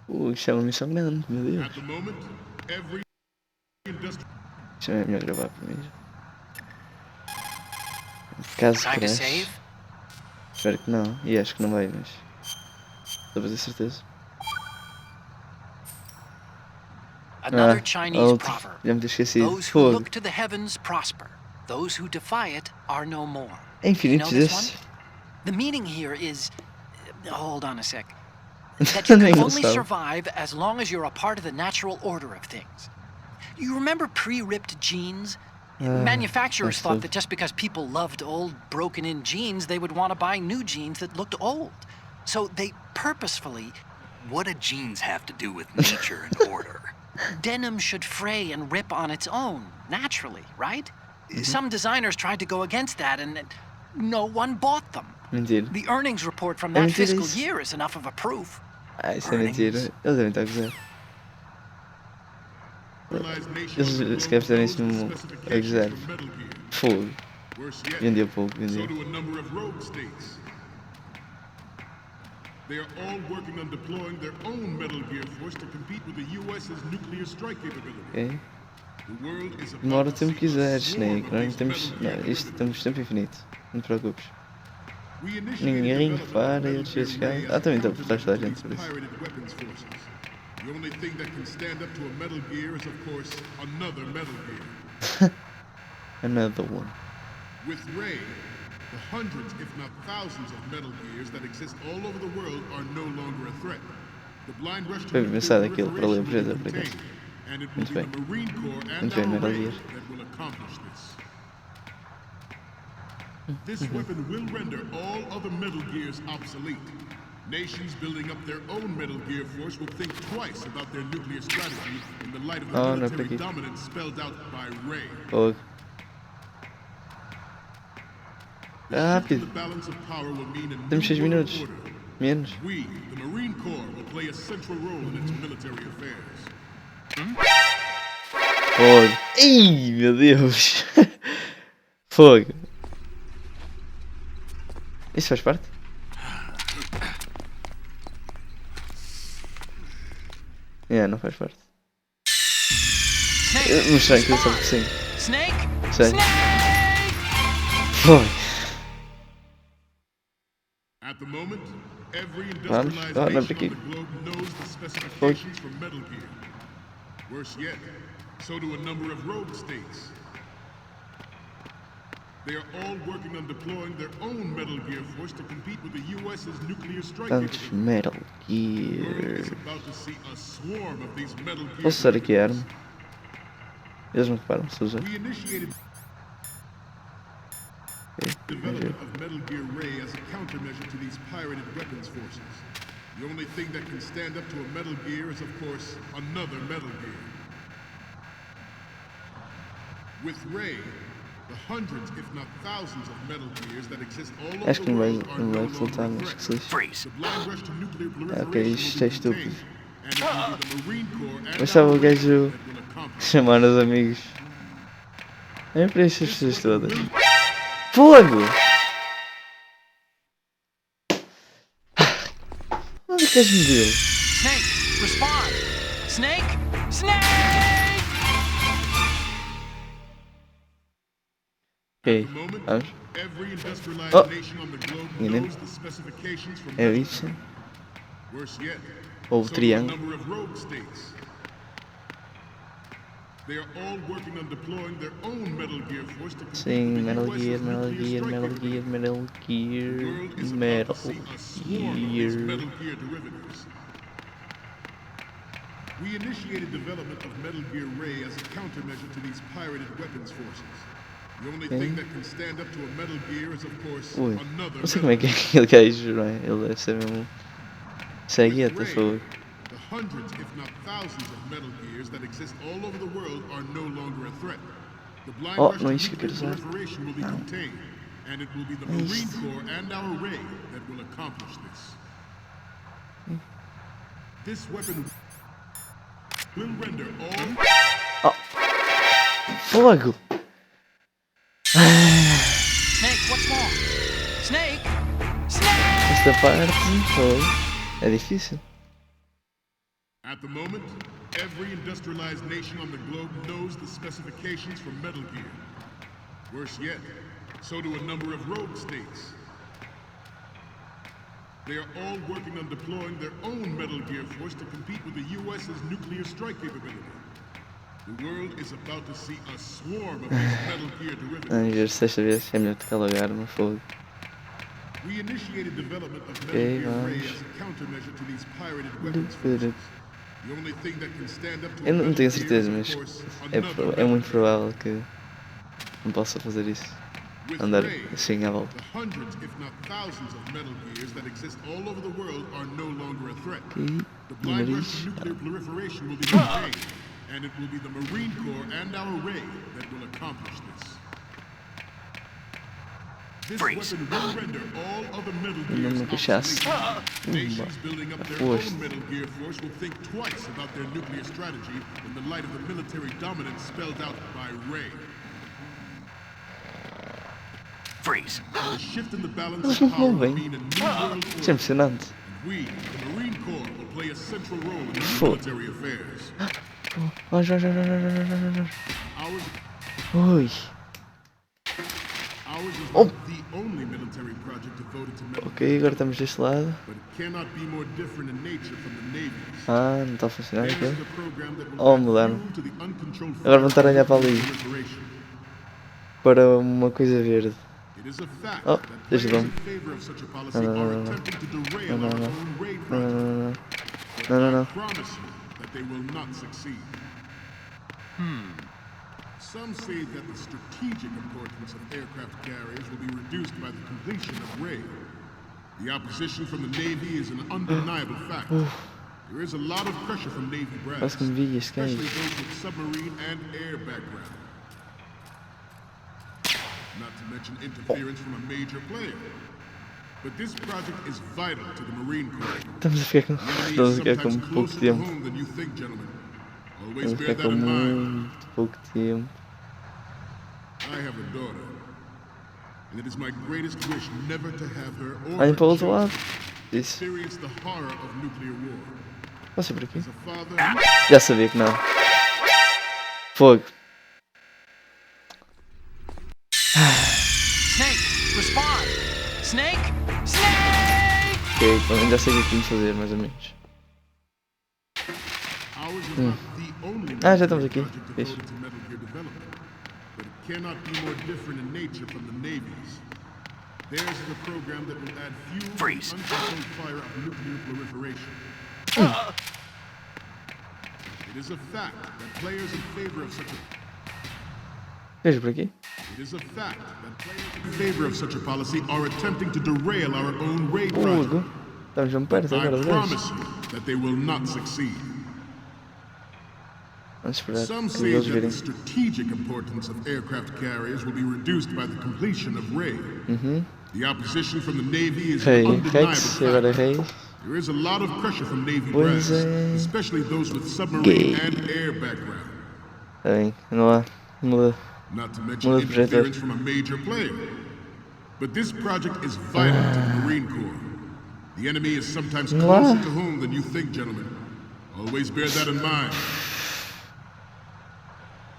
Isto é uma missão grande, meu Deus. Isto é melhor gravar para mim. Caso crash. Espero que não. E acho que não vai, mas... Estou a fazer certeza. Another Chinese proverb. Já me tinha esquecido. Those who look to the heavens prosper. Those who defy it are no more. É infinito desse. The meaning here is... Hold on a sec. That you can only survive as long as you're a part of the natural order of things. You remember pre-ripped jeans? Manufacturers thought that just because people loved old, broken-in jeans, they would want to buy new jeans that looked old. So they purposefully... What do jeans have to do with nature and order? Denim should fray and rip on its own, naturally, right? Some designers tried to go against that and no one bought them. Mentira. The earnings report from that fiscal year is enough of a proof. Isso é mentira. Eles devem estar a gozar. Eles se calhar fizeram isso no a gozar. Fogo. Vendia pouco, vendia. They are all working on deploying their own Metal Gear Force to compete with the US's nuclear strike capability. Ok. Demora o tempo que quiseres, Snake. Nós não temos... Não, isto temos tempo infinito. Não te preocupes. Ninguém repara e outros vezes cá. Também estou por trás da gente por isso. The only thing that can stand up to a Metal Gear is, of course, another Metal Gear. Another one. With Ray, the hundreds, if not thousands, of Metal Gears that exist all over the world are no longer a threat. The blind rush to daquilo para ler o projeto, por acaso. and it will be the Marine Corps and Muito bem, our Metal Ray Gear. that will accomplish this. This weapon will render all other Metal Gears obsolete. Nations building up their own Metal Gear Force will think twice about their nuclear strategy in the light of the military dominance spelled out by Ray. Fogo. Rápido. Temos 6 minutos. Menos. We, the Marine Corps, will play a central role in its military affairs. Fogo. Ih, meu Deus. Fogo. Isso faz parte? Não faz parte. Mostrar que eu só por sim. Snake! Sei. Fogo. At the moment, every Vamos. Não é para aqui. Fogo. Worse yet, so do a number of rogue states. They are all working on deploying their own Metal Gear Force to compete with the US's nuclear strike capability. Metal The world Gear. is about to see a swarm of these Metal Gear. Posso usar aqui a arma? Eles não reparam se usar. We initiated development of Metal Gear Ray as a countermeasure to these pirated weapons forces. The only thing that can stand up to a Metal Gear is, of course, another Metal Gear. With Ray, the hundreds, if not thousands, of Metal Gears that exist all over Acho que the não vai, world are não no vai longer resultar, a mas threat. que se lixe. Freeze. The blind rush to nuclear Ok, proliferation isto will é be estúpido. contained, and it will be the Marine Corps and Mas estava our o gajo Ray that will accomplish. chamar os amigos. É para estas pessoas todas. Fogo! Onde é que és modelo? Snake, respond! Snake! Snake! Ok, vamos. Every industrialized Oh. nation on the globe Enganei. knows the specifications for É Metal isso. Gear. Worse yet, Ou o so do a triângulo. number of rogue states. They are all working on deploying their own Metal Gear Force to compete Sim, with the Metal US's Gear, Metal nuclear Gear, strike Metal capability. Gear, Metal The Gear, world is about Metal to see a swarm of these Gear. Metal Gear derivatives. We initiated development of Metal Gear Ray as a countermeasure to these pirated weapons forces. The only thing that can stand up to a Metal Gear is, of course, Ui, another não sei como é que é aquele gajo, não é? Ele deve ser mesmo. Segue até fogo. The hundreds, if not thousands, of Metal Gears that exist all over the world are no longer a threat. The blind rush to não é isto que eu nuclear quero usar. proliferation will be contained, and it will be the É Marine isto. Corps and our Ray that will accomplish this. This weapon will render all Fogo! Snake, what's wrong? Snake! Snake! Esta parte, fogo. É difícil. At the moment, every industrialized nation on the globe knows the specifications for Metal Gear. Worse yet, so do a number of rogue states. They are all working on deploying their own Metal Gear force to compete with the US's nuclear strike capability. The world is about to see a swarm of these Metal Gear derivatives. Já sexta vez é melhor tocar lugar, mas fogo. We initiated development of Metal Gear Ray as a countermeasure to these pirated weapons forces. The only thing that can stand up to Eu não Metal tenho Gear certeza, is, mas of course, é another muito provável que não possa fazer isso. With Andar Ray, assim à volta. the hundreds, if not thousands, of Metal Gears that exist all over the world are no longer a threat. E The blind rush nariz. to nuclear proliferation will be contained, and it will be the Marine Corps and our Ray that will accomplish this. This Freeze. weapon will render all other Metal Não Gears me queixasse. obsolete. Nations building up their Aposto. own Metal Gear force will think twice about their nuclear strategy in the light of the military dominance spelled out by Ray. Freeze. The shift in the balance Eles of não power vão will bem. mean a new world Isso é order. impressionante. We, the Marine Corps, will play a central role in Fogo. military affairs. Vai. Ours, Ui. ours is Oh. not the only military project devoted to Metal Ok, agora estamos deste lado. but it cannot be more different in nature from the Navy's. Ah, não está a funcionar Theirs is aqui. a program that will Oh, add mudaram. fuel to the uncontrolled Agora vão fire estar a olhar para of ali. proliferation. Para uma coisa verde. It is a fact Oh, that deixa players eu in favor of such a policy No, no, are no, no. attempting to derail No, no, our no. own raid Não, project. não, But não, I não. promise you that they will not succeed. Some say that the strategic importance of aircraft carriers will be reduced by the completion of Ray. The opposition from the Navy is an undeniable fact. There is a lot of pressure from Navy brass, Quase que me vi este gajo. especially those with submarine and air background. Not to mention interference from a major player. But this project is vital to the Marine Corps. Estamos a ficar com, The enemy estamos is a ficar com sometimes pouco closer to tempo. home than you think, gentlemen. Always Estamos a bear ficar that com in mind. muito pouco tempo. I have a daughter, and it is my greatest wish never to have her or Olhem her para o outro lado. children Isso. experience the horror of nuclear war. Posso ir por aqui? As a father, Já sabia que não. Fogo. Snake, respond! Snake! Snake! Ok, então já sei o que tínhamos de fazer, mais ou menos. ours is not the only Ah, já estamos aqui. project Fixe. devoted to Metal Gear development, but it cannot be more different in nature from the Navy's. Theirs is a program that will add fuel to Freeze. the uncontrolled fire of nuclear proliferation. It is a fact that players in favor of such a Veja por aqui. It is a fact that players in favor of such a policy are attempting to derail our own raid project. Fogo. Estamos mesmo perto I agora de gajos. promise you that they will not succeed. Vamos esperar Some que say eles that virem. the strategic importance of aircraft carriers will be reduced by the completion of Ray. The opposition from the Navy is Rei, an undeniable Rex, e agora fact. Rei. There is a lot of pressure from Navy Pois brass, é. especially those with submarine Gay. and air background. Está bem, não há. Muda. Not to mention Muda de projetor. interference from a major player. But this project is vital to the Marine Corps. The enemy is sometimes Vamos lá. closer to home than you think, gentlemen. Always bear that in mind.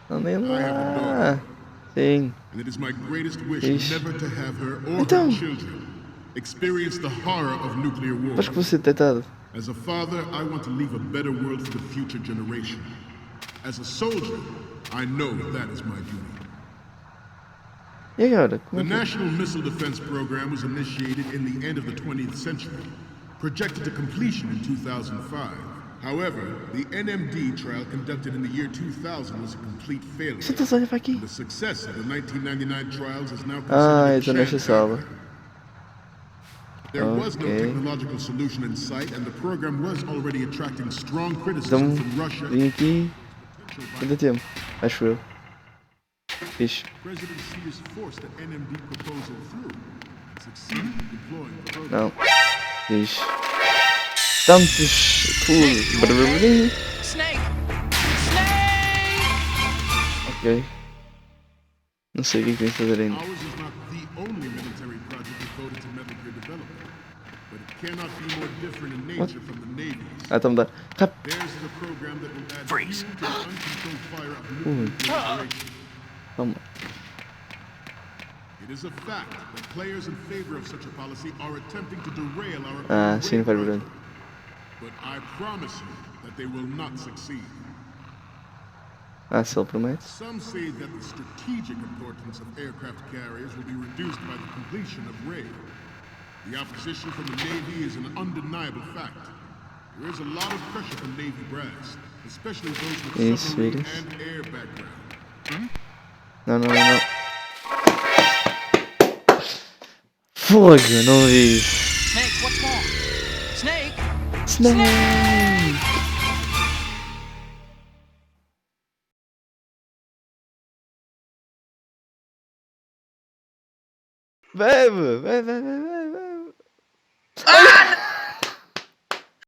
Andem I have a lá. daughter, Sim. and it is my greatest wish Ixi. never to have her or Então. her children experience the horror of nuclear war. Acho que vou ser detectado. As a father, I want to leave a better world for the future generation. As a soldier, I know that is my duty. E agora? The Como é que é? National Missile Defense Program was initiated in the end of the 20th century, projected to completion in 2005. However, the NMD trial conducted in the year 2000 was a complete failure. Você está a olhar para aqui? The success of the 1999 trials is now Ah, considered a então nesta chance sala. factor. There was no Okay. technological solution in sight, and the program was already attracting strong Então, criticism from Russia. vim aqui. Ainda tempo. Acho eu. Fixe. President Sears forced the NMD proposal through and succeeded in deploying the program. Não. Fixe. Tantos. Tudo. Snake! Snake! Ok. Não sei o que é que tem que fazer ainda. Ours is not the only military project devoted to Metal Gear development, but it cannot be more different in nature from the Navy's. Ah, tá-me a dar. Rap. Theirs is a program that will add Freeze. fuel to the uncontrolled fire of nuclear proliferation. Calma. It is a fact that players in favor of such a policy are attempting to derail our Ah, own sim, não faz barulho. but I promise you that they will not succeed. Ah, se ele promete. Some say that the strategic importance of aircraft carriers will be reduced by the completion of rail. The opposition from the Navy is an undeniable fact. There is a lot of pressure from Navy brass, especially those with Isso, submarine isso. and air background. Não, não, não, não. Fogo, não vi isso. Snake, what's wrong? Snake! Snake! Bebe, bebe, bebe, bebe.